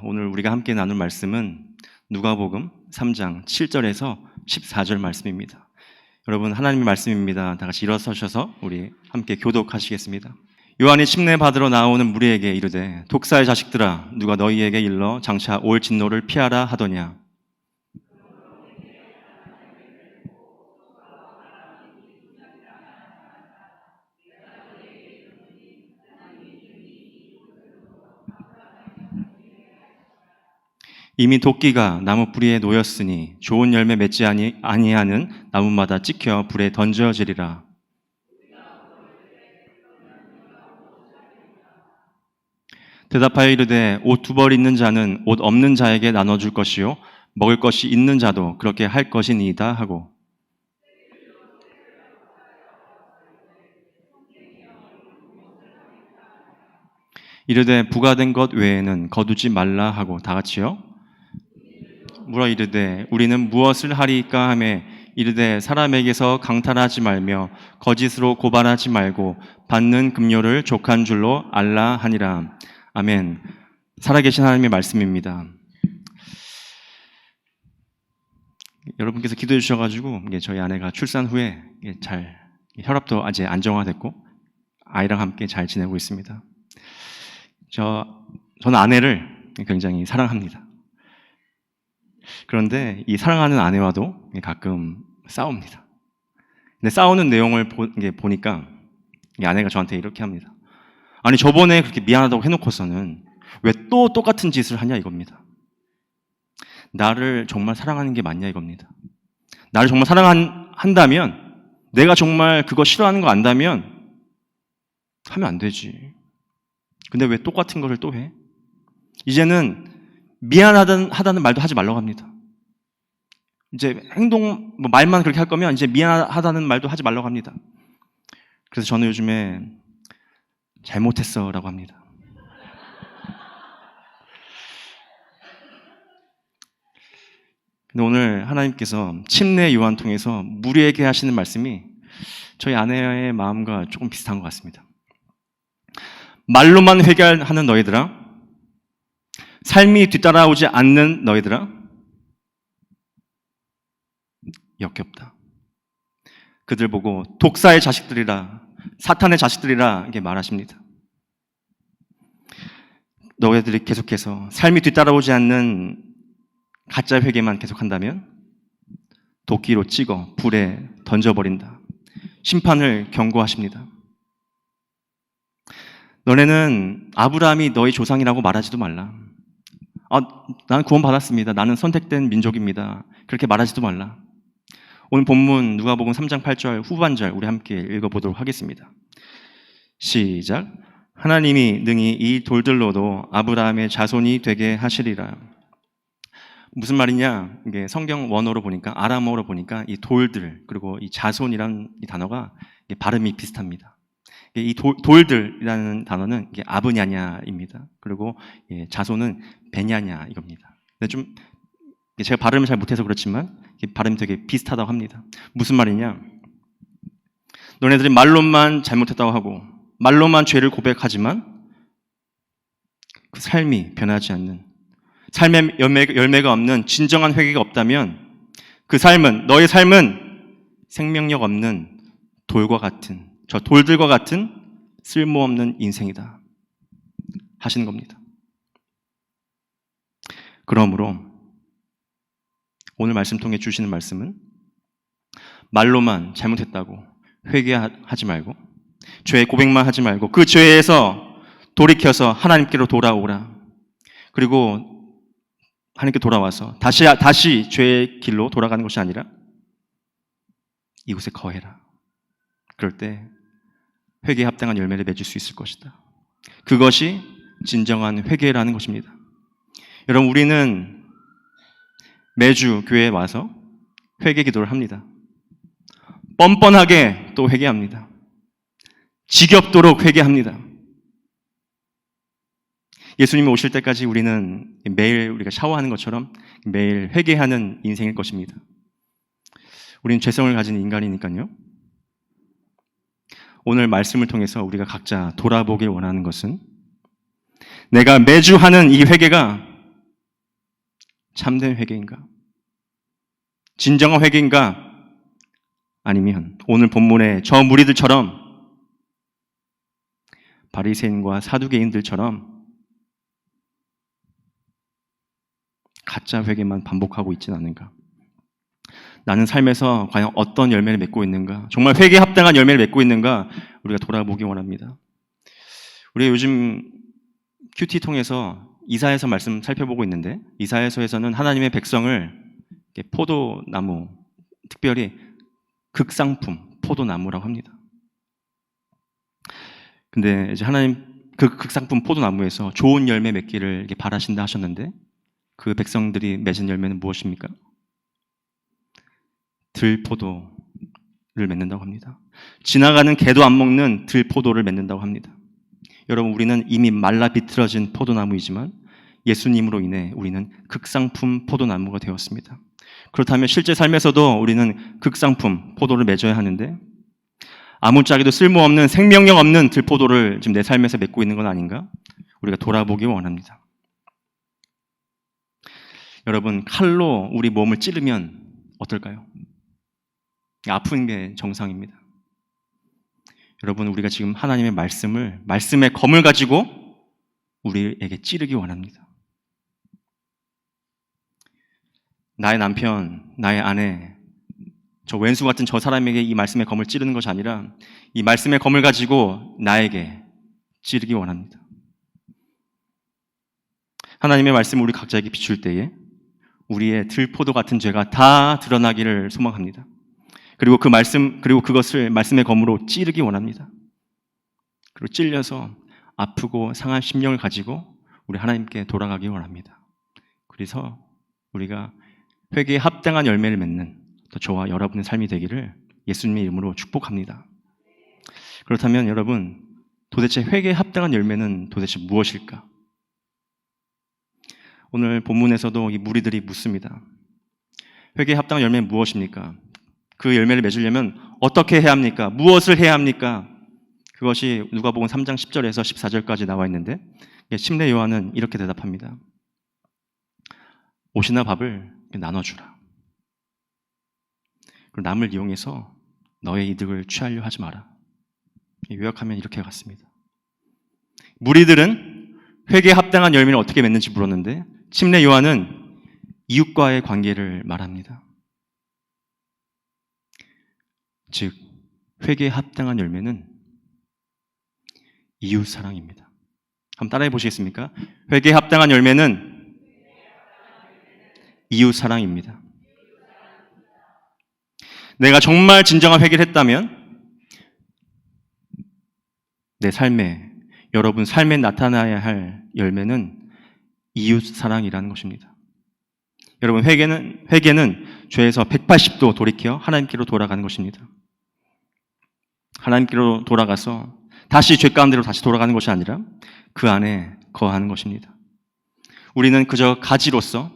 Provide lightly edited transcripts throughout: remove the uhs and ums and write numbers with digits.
오늘 우리가 함께 나눌 말씀은 누가복음 3장 7절에서 14절 말씀입니다. 여러분, 하나님의 말씀입니다. 다 같이 일어서셔서 우리 함께 교독하시겠습니다. 요한이 침례 받으러 나오는 무리에게 이르되 독사의 자식들아, 누가 너희에게 일러 장차 올 진노를 피하라 하더냐. 이미 도끼가 나무 뿌리에 놓였으니 좋은 열매 맺지 아니하는 나무마다 찍혀 불에 던져지리라. 대답하여 이르되 옷 두 벌 있는 자는 옷 없는 자에게 나눠줄 것이요 먹을 것이 있는 자도 그렇게 할 것이니이다 하고, 이르되 부과된 것 외에는 거두지 말라 하고 다 같이요 물어 이르되 우리는 무엇을 하리이까 하매 이르되 사람에게서 강탈하지 말며 거짓으로 고발하지 말고 받는 급료를 족한 줄로 알라 하니라. 아멘. 살아계신 하나님의 말씀입니다. 여러분께서 기도해 주셔가지고 저희 아내가 출산 후에 잘 혈압도 아직 안정화됐고 아이랑 함께 잘 지내고 있습니다. 저는 아내를 굉장히 사랑합니다. 그런데 이 사랑하는 아내와도 가끔 싸웁니다. 근데 싸우는 내용을 보니까 이 아내가 저한테 이렇게 합니다. 아니, 저번에 그렇게 미안하다고 해놓고서는 왜 또 똑같은 짓을 하냐 이겁니다. 나를 정말 사랑하는 게 맞냐 이겁니다. 나를 정말 사랑한다면, 내가 정말 그거 싫어하는 거 안다면 하면 안 되지. 근데 왜 똑같은 거를 또 해? 이제는 미안하다는 말도 하지 말라고 합니다. 이제 말만 그렇게 할 거면 이제 미안하다는 말도 하지 말라고 합니다. 그래서 저는 요즘에 잘못했어 라고 합니다. 근데 오늘 하나님께서 침례 요한 통해서 무리에게 하시는 말씀이 저희 아내의 마음과 조금 비슷한 것 같습니다. 말로만 회개하는 너희들아, 삶이 뒤따라오지 않는 너희들아, 역겹다. 그들 보고 독사의 자식들이라, 사탄의 자식들이라 이렇게 말하십니다. 너희들이 계속해서 삶이 뒤따라오지 않는 가짜 회개만 계속한다면 도끼로 찍어 불에 던져버린다. 심판을 경고하십니다. 너네는 아브라함이 너희 조상이라고 말하지도 말라. 나는 구원받았습니다. 나는 선택된 민족입니다. 그렇게 말하지도 말라. 오늘 본문 누가복음 3장 8절 후반절 우리 함께 읽어보도록 하겠습니다. 시작. 하나님이 능히 이 돌들로도 아브라함의 자손이 되게 하시리라. 무슨 말이냐? 이게 성경 원어로 보니까, 아람어로 보니까 이 돌들 그리고 이 자손이라는 이 단어가 발음이 비슷합니다. 이 돌들이라는 단어는 이게 아브냐냐입니다. 그리고 자손은 베냐냐 이겁니다. 근데 좀 제가 발음을 잘 못해서 그렇지만 발음이 되게 비슷하다고 합니다. 무슨 말이냐? 너네들이 말로만 잘못했다고 하고 말로만 죄를 고백하지만 그 삶이 변하지 않는, 삶의 열매가 없는 진정한 회개가 없다면 그 삶은, 너의 삶은 생명력 없는 돌과 같은, 저 돌들과 같은 쓸모없는 인생이다 하시는 겁니다. 그러므로 오늘 말씀 통해 주시는 말씀은 말로만 잘못했다고 회개하지 말고 죄의 고백만 하지 말고 그 죄에서 돌이켜서 하나님께로 돌아오라. 그리고 하나님께 돌아와서 다시 죄의 길로 돌아가는 것이 아니라 이곳에 거해라. 그럴 때 회개에 합당한 열매를 맺을 수 있을 것이다. 그것이 진정한 회개라는 것입니다. 여러분, 우리는 매주 교회에 와서 회개 기도를 합니다. 뻔뻔하게 또 회개합니다. 지겹도록 회개합니다. 예수님이 오실 때까지 우리는 매일 우리가 샤워하는 것처럼 매일 회개하는 인생일 것입니다. 우리는 죄성을 가진 인간이니까요. 오늘 말씀을 통해서 우리가 각자 돌아보길 원하는 것은 내가 매주 하는 이 회개가 참된 회개인가? 진정한 회개인가? 아니면 오늘 본문의 저 무리들처럼 바리새인과 사두개인들처럼 가짜 회개만 반복하고 있지는 않은가? 나는 삶에서 과연 어떤 열매를 맺고 있는가? 정말 회개에 합당한 열매를 맺고 있는가? 우리가 돌아보기 원합니다. 우리가 요즘 큐티 통해서 이사야서 말씀 살펴보고 있는데, 이사야서에서는 하나님의 백성을 포도나무, 특별히 극상품 포도나무라고 합니다. 근데 이제 하나님 그 극상품 포도나무에서 좋은 열매 맺기를 이렇게 바라신다 하셨는데, 그 백성들이 맺은 열매는 무엇입니까? 들포도를 맺는다고 합니다. 지나가는 개도 안 먹는 들포도를 맺는다고 합니다. 여러분, 우리는 이미 말라 비틀어진 포도나무이지만 예수님으로 인해 우리는 극상품 포도나무가 되었습니다. 그렇다면 실제 삶에서도 우리는 극상품 포도를 맺어야 하는데, 아무짝에도 쓸모없는 생명력 없는 들포도를 지금 내 삶에서 맺고 있는 건 아닌가? 우리가 돌아보기 원합니다. 여러분, 칼로 우리 몸을 찌르면 어떨까요? 아픈 게 정상입니다. 여러분, 우리가 지금 하나님의 말씀의 검을 가지고 우리에게 찌르기 원합니다. 나의 남편, 나의 아내, 저 왼수 같은 저 사람에게 이 말씀의 검을 찌르는 것이 아니라 이 말씀의 검을 가지고 나에게 찌르기 원합니다. 하나님의 말씀을 우리 각자에게 비출 때에 우리의 들포도 같은 죄가 다 드러나기를 소망합니다. 그리고 그것을 말씀의 검으로 찌르기 원합니다. 그리고 찔려서 아프고 상한 심령을 가지고 우리 하나님께 돌아가기 원합니다. 그래서 우리가 회개에 합당한 열매를 맺는 또 저와 여러분의 삶이 되기를 예수님의 이름으로 축복합니다. 그렇다면 여러분, 도대체 회개에 합당한 열매는 도대체 무엇일까? 오늘 본문에서도 이 무리들이 묻습니다. 회개에 합당한 열매는 무엇입니까? 그 열매를 맺으려면 어떻게 해야 합니까? 무엇을 해야 합니까? 그것이 누가복음 3장 10절에서 14절까지 나와 있는데, 침례 요한은 이렇게 대답합니다. 옷이나 밥을 나눠주라. 그리고 남을 이용해서 너의 이득을 취하려 하지 마라. 요약하면 이렇게 같습니다. 무리들은 회개에 합당한 열매를 어떻게 맺는지 물었는데, 침례 요한은 이웃과의 관계를 말합니다. 즉, 회개에 합당한 열매는 이웃 사랑입니다. 한번 따라해 보시겠습니까? 회개에 합당한 열매는 이웃 사랑입니다. 내가 정말 진정한 회개를 했다면 내 삶에, 여러분 삶에 나타나야 할 열매는 이웃 사랑이라는 것입니다. 여러분, 회개는 죄에서 180도 돌이켜 하나님께로 돌아가는 것입니다. 하나님께로 돌아가서 다시 죄 가운데로 다시 돌아가는 것이 아니라 그 안에 거하는 것입니다. 우리는 그저 가지로서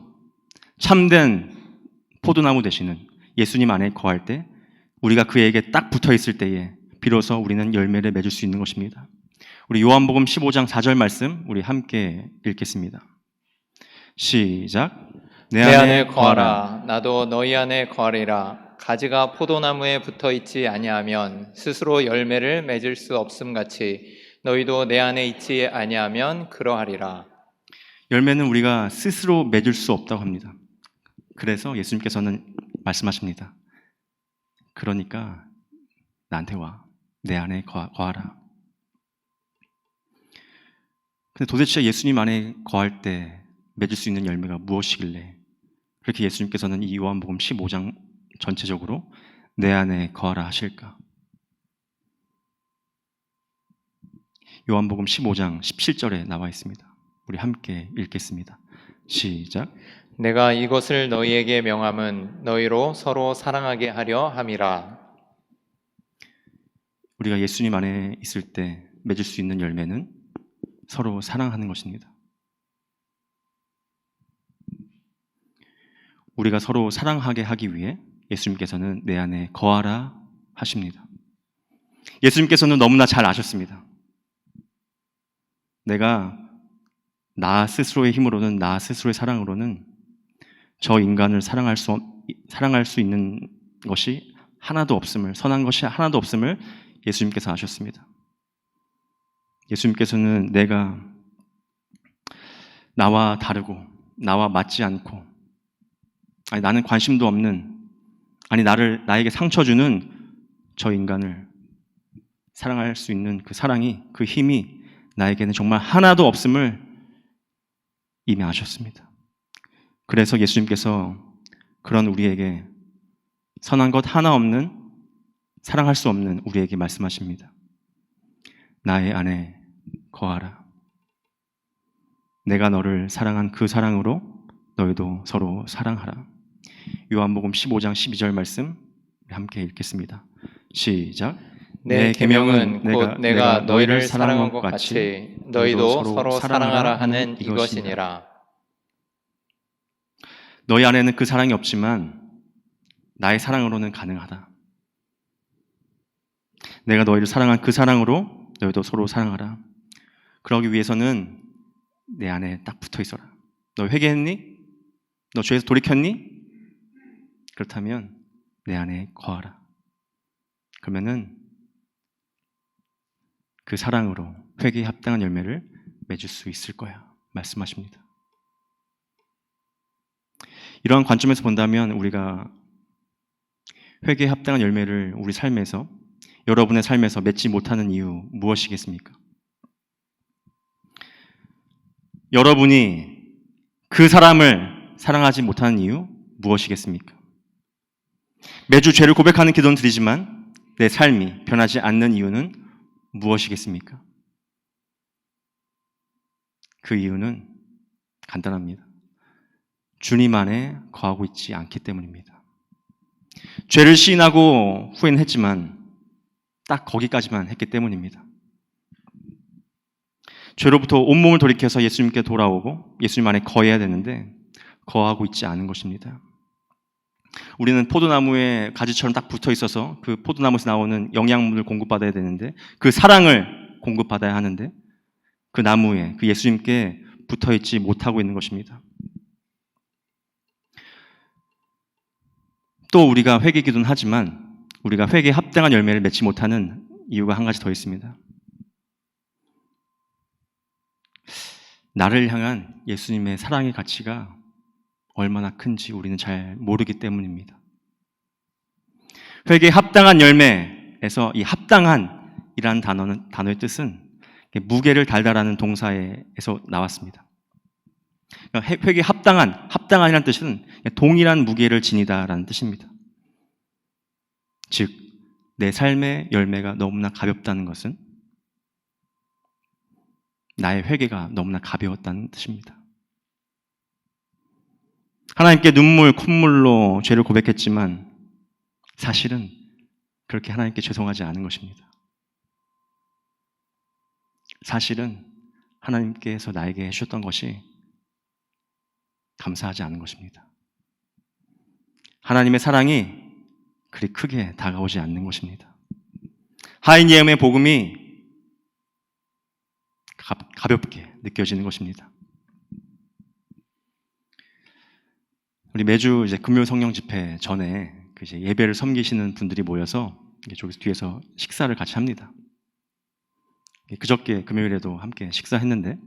참된 포도나무 되시는 예수님 안에 거할 때, 우리가 그에게 딱 붙어 있을 때에 비로소 우리는 열매를 맺을 수 있는 것입니다. 우리 요한복음 15장 4절 말씀 우리 함께 읽겠습니다. 시작. 내 안에 거하라. 나도 너희 안에 거하리라. 가지가 포도나무에 붙어 있지 아니하면 스스로 열매를 맺을 수 없음 같이 너희도 내 안에 있지 아니하면 그러하리라. 열매는 우리가 스스로 맺을 수 없다고 합니다. 그래서 예수님께서는 말씀하십니다. 그러니까 나한테 와. 내 안에 거하라. 근데 도대체 예수님 안에 거할 때 맺을 수 있는 열매가 무엇이길래 그렇게 예수님께서는 이 요한복음 15장 전체적으로 내 안에 거하라 하실까? 요한복음 15장 17절에 나와 있습니다. 우리 함께 읽겠습니다. 시작. 내가 이것을 너희에게 명함은 너희로 서로 사랑하게 하려 함이라. 우리가 예수님 안에 있을 때 맺을 수 있는 열매는 서로 사랑하는 것입니다. 우리가 서로 사랑하게 하기 위해 예수님께서는 내 안에 거하라 하십니다. 예수님께서는 너무나 잘 아셨습니다. 내가 나 스스로의 힘으로는, 나 스스로의 사랑으로는 저 인간을 사랑할 수 있는 것이 하나도 없음을, 선한 것이 하나도 없음을 예수님께서 아셨습니다. 예수님께서는 내가 나와 다르고 나와 맞지 않고 나는 관심도 없는 나에게 상처 주는 저 인간을 사랑할 수 있는 그 사랑이, 그 힘이 나에게는 정말 하나도 없음을 이미 아셨습니다. 그래서 예수님께서 그런 우리에게 선한 것 하나 없는, 사랑할 수 없는 우리에게 말씀하십니다. 나의 안에 거하라. 내가 너를 사랑한 그 사랑으로 너희도 서로 사랑하라. 요한복음 15장 12절 말씀 함께 읽겠습니다. 시작. 내 계명은 곧 내가 너희를 사랑한 것 같이 너희도 서로 사랑하라 하는 이것이니라. 너희 안에는 그 사랑이 없지만 나의 사랑으로는 가능하다. 내가 너희를 사랑한 그 사랑으로 너희도 서로 사랑하라. 그러기 위해서는 내 안에 딱 붙어 있어라. 너 회개했니? 너 죄에서 돌이켰니? 그렇다면 내 안에 거하라. 그러면은 그 사랑으로 회개에 합당한 열매를 맺을 수 있을 거야 말씀하십니다. 이러한 관점에서 본다면 우리가 회개에 합당한 열매를 우리 삶에서, 여러분의 삶에서 맺지 못하는 이유 무엇이겠습니까? 여러분이 그 사람을 사랑하지 못하는 이유 무엇이겠습니까? 매주 죄를 고백하는 기도는 드리지만 내 삶이 변하지 않는 이유는 무엇이겠습니까? 그 이유는 간단합니다. 주님 안에 거하고 있지 않기 때문입니다. 죄를 시인하고 후회는 했지만 딱 거기까지만 했기 때문입니다. 죄로부터 온몸을 돌이켜서 예수님께 돌아오고 예수님 안에 거해야 되는데 거하고 있지 않은 것입니다. 우리는 포도나무에 가지처럼 딱 붙어 있어서 그 포도나무에서 나오는 영양분을 공급받아야 되는데, 그 사랑을 공급받아야 하는데 그 나무에, 그 예수님께 붙어 있지 못하고 있는 것입니다. 또 우리가 회개 기도는 하지만 우리가 회개에 합당한 열매를 맺지 못하는 이유가 한 가지 더 있습니다. 나를 향한 예수님의 사랑의 가치가 얼마나 큰지 우리는 잘 모르기 때문입니다. 회개에 합당한 열매에서 이 합당한이라는 단어의 뜻은 무게를 달다라는 동사에서 나왔습니다. 회개에 합당한이라는 뜻은 동일한 무게를 지니다라는 뜻입니다. 즉, 내 삶의 열매가 너무나 가볍다는 것은 나의 회개가 너무나 가벼웠다는 뜻입니다. 하나님께 눈물, 콧물로 죄를 고백했지만 사실은 그렇게 하나님께 죄송하지 않은 것입니다. 사실은 하나님께서 나에게 해주셨던 것이 감사하지 않은 것입니다. 하나님의 사랑이 그리 크게 다가오지 않는 것입니다. 하인 예음의 복음이 가볍게 느껴지는 것입니다. 우리 매주 이제 금요 성령 집회 전에 이제 예배를 섬기시는 분들이 모여서 저기서 뒤에서 식사를 같이 합니다. 그저께 금요일에도 함께 식사했는데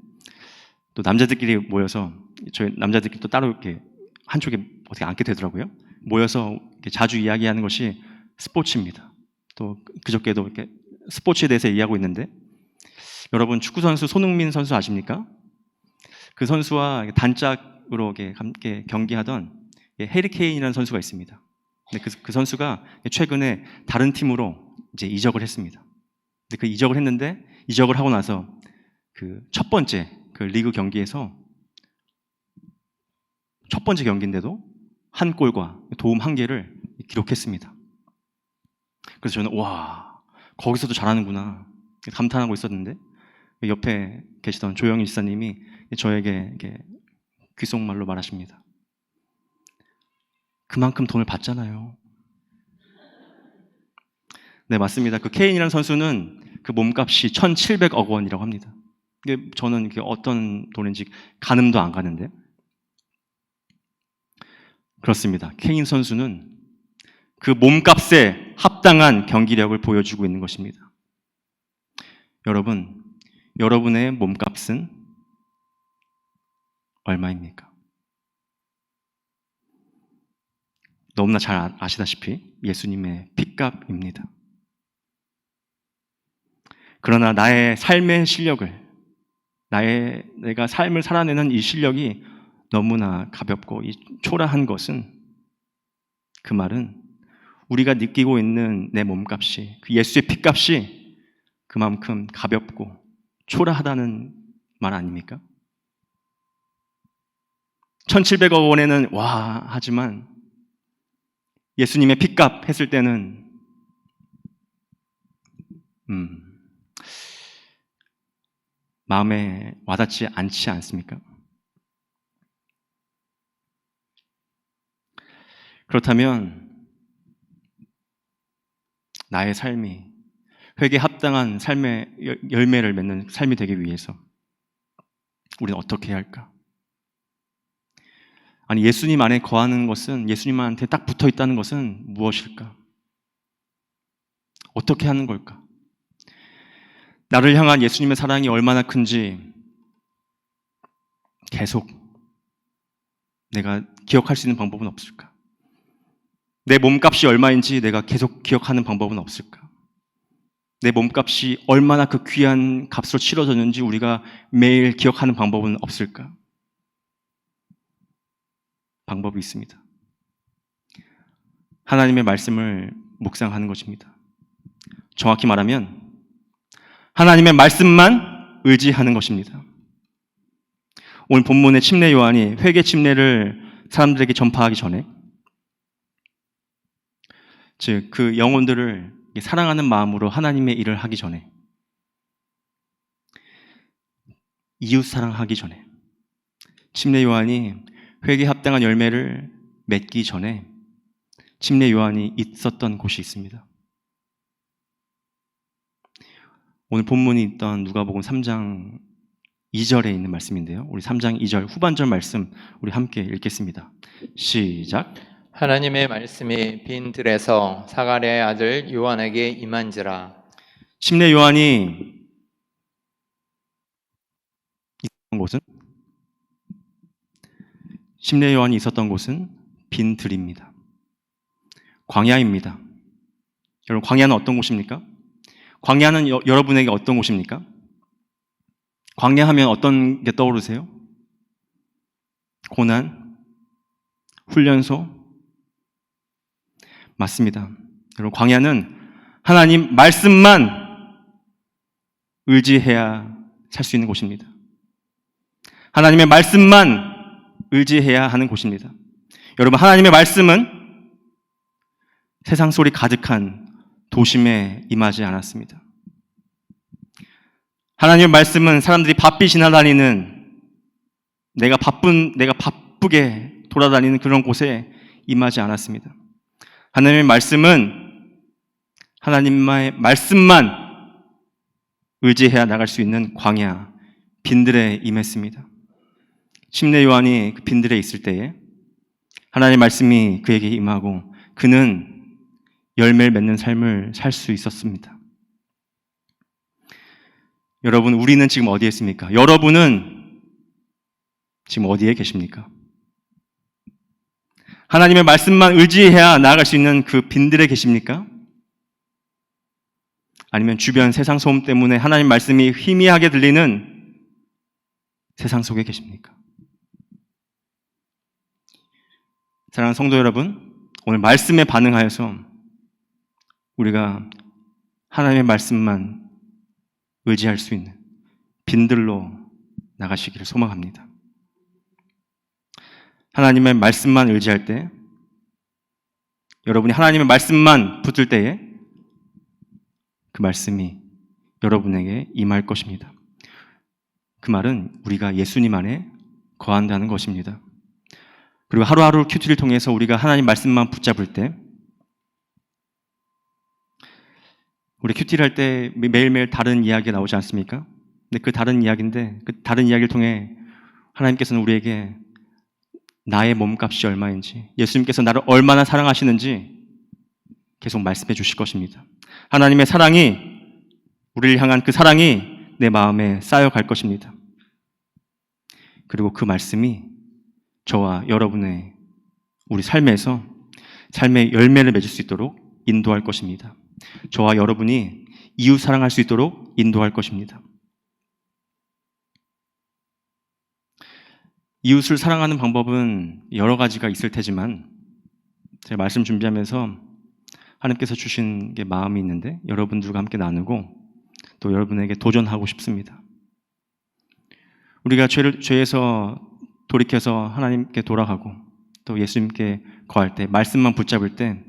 또 남자들끼리 모여서, 저희 남자들끼리 또 따로 이렇게 한쪽에 어떻게 앉게 되더라고요. 모여서 이렇게 자주 이야기하는 것이 스포츠입니다. 또 그저께도 이렇게 스포츠에 대해서 얘기하고 있는데, 여러분 축구 선수 손흥민 선수 아십니까? 그 선수와 단짝으로 이렇게 함께 경기하던 해리 케인이라는 선수가 있습니다. 근데 그 선수가 최근에 다른 팀으로 이제 이적을 했습니다. 근데 그 이적을 했는데, 이적을 하고 나서 그 첫 번째 그 리그 경기에서 첫 번째 경기인데도 한 골과 도움 1개를 기록했습니다. 그래서 저는 와, 거기서도 잘하는구나 감탄하고 있었는데, 옆에 계시던 조영희 지사님이 저에게 이렇게 귓속말로 말하십니다. 그만큼 돈을 받잖아요. 네, 맞습니다. 그 케인이라는 선수는 그 몸값이 1,700억 원이라고 합니다. 이게 저는 이게 어떤 돈인지 가늠도 안 가는데, 그렇습니다. 케인 선수는 그 몸값에 합당한 경기력을 보여주고 있는 것입니다. 여러분, 여러분의 몸값은 얼마입니까? 너무나 잘 아시다시피 예수님의 핏값입니다. 그러나 나의 삶의 실력을, 내가 삶을 살아내는 이 실력이 너무나 가볍고 초라한 것은, 그 말은 우리가 느끼고 있는 내 몸값이, 그 예수의 핏값이 그만큼 가볍고 초라하다는 말 아닙니까? 1,700억 원에는 와 하지만 예수님의 핏값 했을 때는 마음에 와닿지 않지 않습니까? 그렇다면 나의 삶이 회개에 합당한 삶의 열매를 맺는 삶이 되기 위해서 우리는 어떻게 해야 할까? 아니, 예수님 안에 거하는 것은, 예수님한테 딱 붙어 있다는 것은 무엇일까? 어떻게 하는 걸까? 나를 향한 예수님의 사랑이 얼마나 큰지 계속 내가 기억할 수 있는 방법은 없을까? 내 몸값이 얼마인지 내가 계속 기억하는 방법은 없을까? 내 몸값이 얼마나 그 귀한 값으로 치러졌는지 우리가 매일 기억하는 방법은 없을까? 방법이 있습니다. 하나님의 말씀을 묵상하는 것입니다. 정확히 말하면 하나님의 말씀만 의지하는 것입니다. 오늘 본문의 침례 요한이 회개 침례를 사람들에게 전파하기 전에, 즉 그 영혼들을 사랑하는 마음으로 하나님의 일을 하기 전에, 이웃 사랑하기 전에, 침례 요한이 회개에 합당한 열매를 맺기 전에 침례 요한이 있었던 곳이 있습니다. 오늘 본문이 있던 누가복음 3장 2절에 있는 말씀인데요. 우리 3장 2절 후반절 말씀 우리 함께 읽겠습니다. 시작. 하나님의 말씀이 빈 들에서 사가랴의 아들 요한에게 임한지라. 침례 요한이 있었던 곳은, 침례 요한이 있었던 곳은 빈 들입니다. 광야입니다. 여러분, 광야는 어떤 곳입니까? 광야는 여러분에게 어떤 곳입니까? 광야하면 어떤 게 떠오르세요? 고난, 훈련소? 맞습니다. 여러분, 광야는 하나님 말씀만 의지해야 살 수 있는 곳입니다. 하나님의 말씀만 의지해야 하는 곳입니다. 여러분, 하나님의 말씀은 세상 소리 가득한 도심에 임하지 않았습니다. 하나님의 말씀은 사람들이 바삐 지나다니는, 내가 바쁘게 돌아다니는 그런 곳에 임하지 않았습니다. 하나님의 말씀은 하나님의 말씀만 의지해야 나갈 수 있는 광야, 빈들에 임했습니다. 침례 요한이 그 빈들에 있을 때에 하나님의 말씀이 그에게 임하고 그는 열매를 맺는 삶을 살 수 있었습니다. 여러분, 우리는 지금 어디에 있습니까? 여러분은 지금 어디에 계십니까? 하나님의 말씀만 의지해야 나아갈 수 있는 그 빈들에 계십니까? 아니면 주변 세상 소음 때문에 하나님 말씀이 희미하게 들리는 세상 속에 계십니까? 사랑하는 성도 여러분, 오늘 말씀에 반응하여서 우리가 하나님의 말씀만 의지할 수 있는 빈들로 나가시기를 소망합니다. 하나님의 말씀만 의지할 때, 여러분이 하나님의 말씀만 붙들 때에 그 말씀이 여러분에게 임할 것입니다. 그 말은 우리가 예수님 안에 거한다는 것입니다. 그리고 하루하루 큐티를 통해서 우리가 하나님 말씀만 붙잡을 때, 우리 큐티를 할 때 매일매일 다른 이야기가 나오지 않습니까? 근데 그 다른 이야기를 통해 하나님께서는 우리에게 나의 몸값이 얼마인지, 예수님께서 나를 얼마나 사랑하시는지 계속 말씀해 주실 것입니다. 하나님의 사랑이, 우리를 향한 그 사랑이 내 마음에 쌓여갈 것입니다. 그리고 그 말씀이 저와 여러분의 우리 삶에서 삶의 열매를 맺을 수 있도록 인도할 것입니다. 저와 여러분이 이웃 사랑할 수 있도록 인도할 것입니다. 이웃을 사랑하는 방법은 여러 가지가 있을 테지만 제가 말씀 준비하면서 하나님께서 주신 게 마음이 있는데 여러분들과 함께 나누고 또 여러분에게 도전하고 싶습니다. 우리가 죄에서 돌이켜서 하나님께 돌아가고 또 예수님께 거할 때, 말씀만 붙잡을 때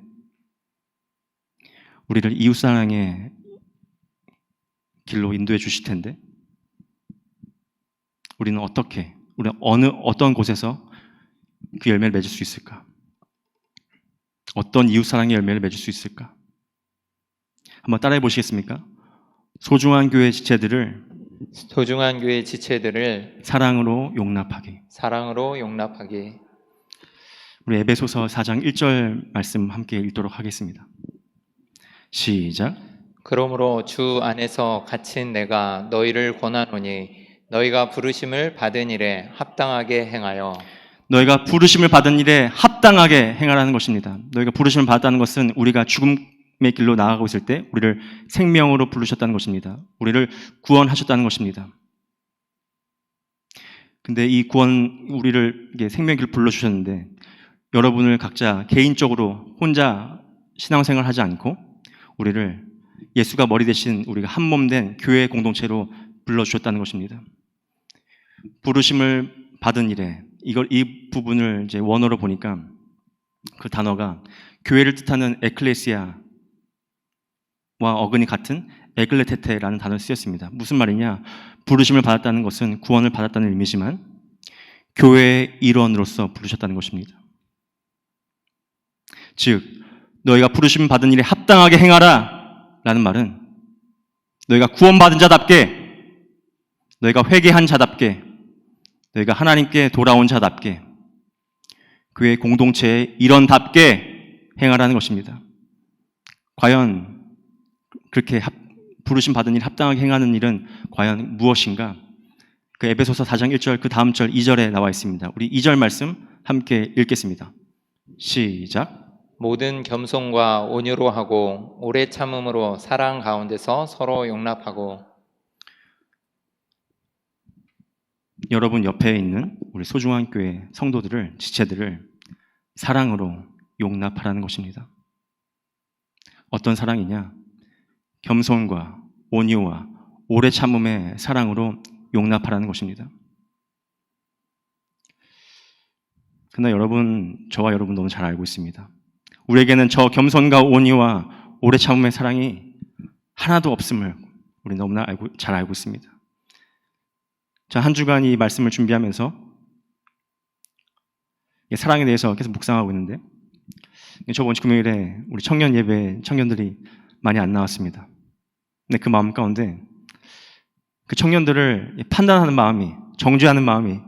우리를 이웃사랑의 길로 인도해 주실 텐데 우리는 어떤 곳에서 그 열매를 맺을 수 있을까? 어떤 이웃사랑의 열매를 맺을 수 있을까? 한번 따라해 보시겠습니까? 소중한 교회 지체들을 사랑으로 용납하기. 우리 에베소서 4장 1절 말씀 함께 읽도록 하겠습니다. 시작. 그러므로 주 안에서 갇힌 내가 너희를 권하노니 너희가 부르심을 받은 일에 합당하게 행하여. 너희가 부르심을 받은 일에 합당하게 행하라는 것입니다. 너희가 부르심을 받았다는 것은 우리가 죽음의 길로 나아가고 있을 때 우리를 생명으로 부르셨다는 것입니다. 우리를 구원하셨다는 것입니다. 근데 이 우리를 생명의 길로 불러주셨는데 여러분을 각자 개인적으로 혼자 신앙생활 하지 않고 우리를 예수가 머리 대신 우리가 한 몸 된 교회 공동체로 불러주셨다는 것입니다. 부르심을 받은 일에 이 부분을 이제 원어로 보니까 그 단어가 교회를 뜻하는 에클레시아와 어근이 같은 에글레테테라는 단어를 쓰였습니다. 무슨 말이냐? 부르심을 받았다는 것은 구원을 받았다는 의미지만 교회의 일원으로서 부르셨다는 것입니다. 즉 너희가 부르심 받은 일에 합당하게 행하라 라는 말은 너희가 구원받은 자답게, 너희가 회개한 자답게, 너희가 하나님께 돌아온 자답게, 교회 공동체의 일원답게 행하라는 것입니다. 과연 그렇게 부르심 받은 일 합당하게 행하는 일은 과연 무엇인가? 그 에베소서 4장 1절 그 다음 절 2절에 나와 있습니다. 우리 2절 말씀 함께 읽겠습니다. 시작. 모든 겸손과 온유로 하고 오래 참음으로 사랑 가운데서 서로 용납하고. 여러분 옆에 있는 우리 소중한 교회 성도들을, 지체들을 사랑으로 용납하라는 것입니다. 어떤 사랑이냐? 겸손과 온유와 오래 참음의 사랑으로 용납하라는 것입니다. 그러나 저와 여러분 너무 잘 알고 있습니다. 우리에게는 저 겸손과 온유와 오래 참음의 사랑이 하나도 없음을 우리 너무나 잘 알고 있습니다. 자, 한 주간 이 말씀을 준비하면서 사랑에 대해서 계속 묵상하고 있는데 저번 주 금요일에 우리 청년 예배 청년들이 많이 안 나왔습니다. 근데 그 마음 가운데 그 청년들을 판단하는 마음이, 정죄하는 마음이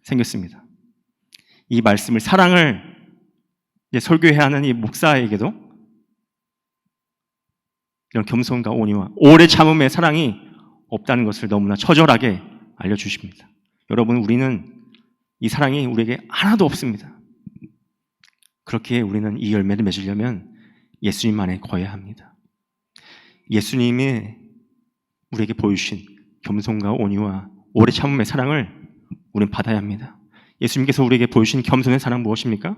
생겼습니다. 이 말씀을, 사랑을 설교해야 하는 이 목사에게도 이런 겸손과 온유와 오래 참음의 사랑이 없다는 것을 너무나 처절하게 알려주십니다. 여러분, 우리는 이 사랑이 우리에게 하나도 없습니다. 그렇기에 우리는 이 열매를 맺으려면 예수님 안에 거해야 합니다. 예수님이 우리에게 보여주신 겸손과 온유와 오래 참음의 사랑을 우리는 받아야 합니다. 예수님께서 우리에게 보여주신 겸손의 사랑 무엇입니까?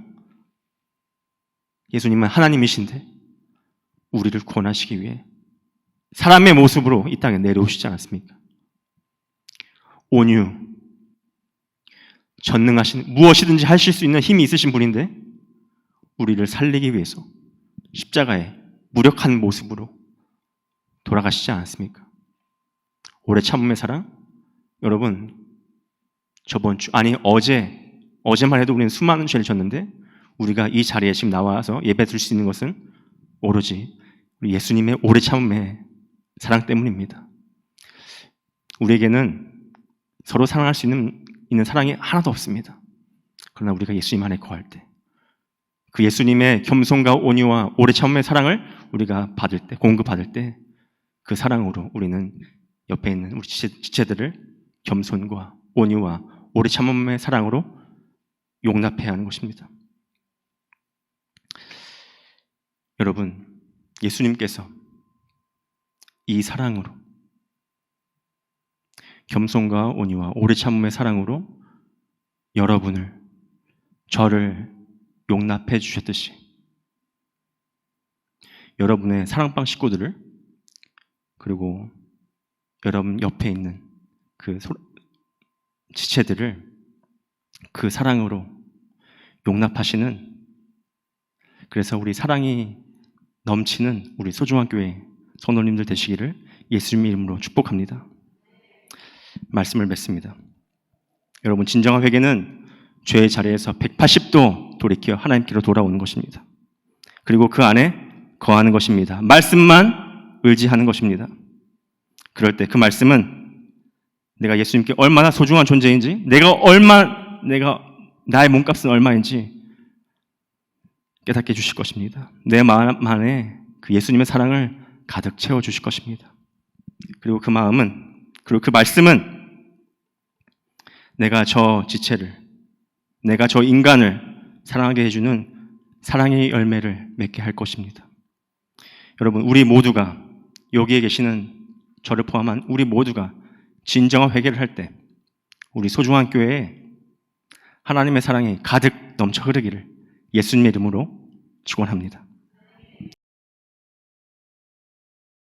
예수님은 하나님이신데 우리를 구원하시기 위해 사람의 모습으로 이 땅에 내려오시지 않았습니까? 온유, 전능하신, 무엇이든지 하실 수 있는 힘이 있으신 분인데 우리를 살리기 위해서 십자가에 무력한 모습으로 돌아가시지 않았습니까? 오래 참음의 사랑? 여러분, 어제만 해도 우리는 수많은 죄를 졌는데 우리가 이 자리에 지금 나와서 예배 드릴 수 있는 것은 오로지 우리 예수님의 오래 참음의 사랑 때문입니다. 우리에게는 서로 사랑할 수 있는 사랑이 하나도 없습니다. 그러나 우리가 예수님 안에 거할 때, 그 예수님의 겸손과 온유와 오래 참음의 사랑을 우리가 받을 때, 공급받을 때, 그 사랑으로 우리는 옆에 있는 우리 지체들을 겸손과 온유와 오래 참음의 사랑으로 용납해야 하는 것입니다. 여러분, 예수님께서 이 사랑으로, 겸손과 온유와 오래 참음의 사랑으로 여러분을, 저를 용납해 주셨듯이 여러분의 사랑방 식구들을, 그리고 여러분 옆에 있는 그 지체들을 그 사랑으로 용납하시는, 그래서 우리 사랑이 넘치는 우리 소중한 교회 성도님들 되시기를 예수님 이름으로 축복합니다. 말씀을 맺습니다. 여러분, 진정한 회개는 죄의 자리에서 180도 돌이켜 하나님께로 돌아오는 것입니다. 그리고 그 안에 거하는 것입니다. 말씀만 의지하는 것입니다. 그럴 때 그 말씀은 내가 예수님께 얼마나 소중한 존재인지, 나의 몸값은 얼마인지 깨닫게 해주실 것입니다. 내 마음 안에 그 예수님의 사랑을 가득 채워주실 것입니다. 그리고 그 말씀은 내가 저 지체를, 내가 저 인간을 사랑하게 해주는 사랑의 열매를 맺게 할 것입니다. 여러분, 우리 모두가, 여기에 계시는 저를 포함한 우리 모두가 진정한 회개를 할 때 우리 소중한 교회에 하나님의 사랑이 가득 넘쳐 흐르기를 예수님의 이름으로 축원합니다.